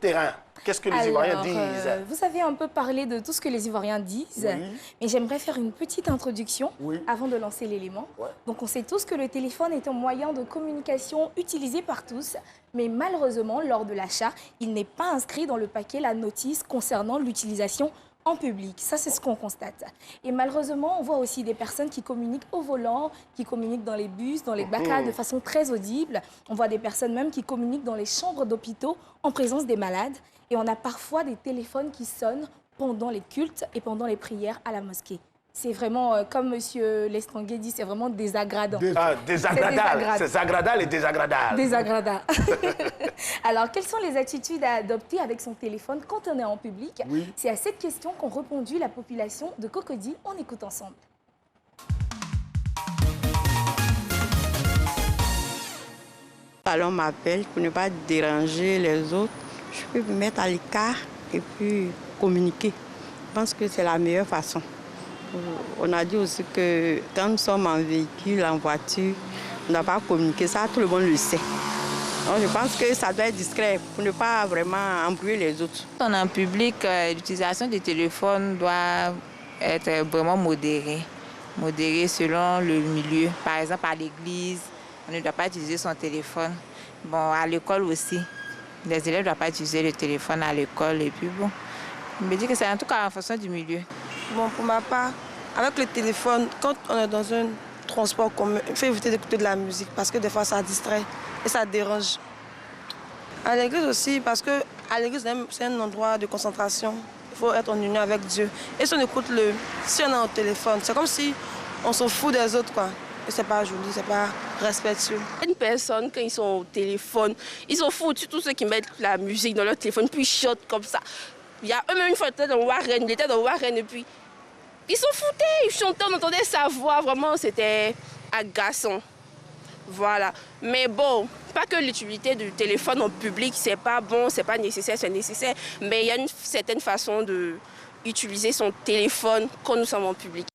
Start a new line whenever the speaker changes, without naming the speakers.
Terrain. Qu'est-ce que les Ivoiriens disent?
Vous avez un peu parlé de tout ce que les Ivoiriens disent, mais j'aimerais faire une petite introduction avant de lancer l'élément. Donc on sait tous que le téléphone est un moyen de communication utilisé par tous, mais malheureusement, lors de l'achat, il n'est pas inscrit dans le paquet la notice concernant l'utilisation en public. Ça, c'est ce qu'on constate. Et malheureusement, on voit aussi des personnes qui communiquent au volant, qui communiquent dans les bus, dans les bacas de façon très audible. On voit des personnes même qui communiquent dans les chambres d'hôpitaux en présence des malades. Et on a parfois des téléphones qui sonnent pendant les cultes et pendant les prières à la mosquée. C'est vraiment, comme M. Lestranguet dit, c'est vraiment désagradant.
Désagradable. C'est désagradable et désagradable.
Désagradable. Alors, quelles sont les attitudes à adopter avec son téléphone quand on est en public? C'est à cette question qu'ont répondu la population de Cocody. On écoute ensemble.
Alors, on m'appelle pour ne pas déranger les autres. Je peux me mettre à l'écart et puis communiquer. Je pense que c'est la meilleure façon. On a dit aussi que quand nous sommes en véhicule, en voiture, on ne doit pas communiquer. Ça, tout le monde le sait. Donc, je pense que ça doit être discret pour ne pas vraiment embrouiller les autres.
Quand on est en public, l'utilisation du téléphone doit être vraiment modérée. Modérée selon le milieu. Par exemple, à l'église, on ne doit pas utiliser son téléphone. Bon, à l'école aussi. Les élèves ne doivent pas utiliser le téléphone à l'école. Et puis bon, je me dis que c'est en tout cas en fonction du milieu.
Bon, pour ma part, avec le téléphone, quand on est dans un transport commun, il faut éviter d'écouter de la musique parce que des fois ça distrait et ça dérange. À l'église aussi, parce que à l'église c'est un endroit de concentration. Il faut être en union avec Dieu. Et si on écoute si on est au téléphone, c'est comme si on s'en fout des autres, quoi. Et c'est pas joli, c'est pas respectueux.
Une personne, quand ils sont au téléphone, ils sont foutus, tous ceux qui mettent la musique dans leur téléphone, puis ils chantent comme ça. Il y a eux-mêmes, une fois, ils étaient dans Warren, il était dans Warren, et puis ils s'en foutaient, ils chantaient, on entendait sa voix, vraiment, c'était agaçant. Voilà. Mais bon, pas que l'utilité du téléphone en public, c'est pas bon, c'est pas nécessaire, c'est nécessaire, mais il y a une certaine façon d'utiliser son téléphone quand nous sommes en public.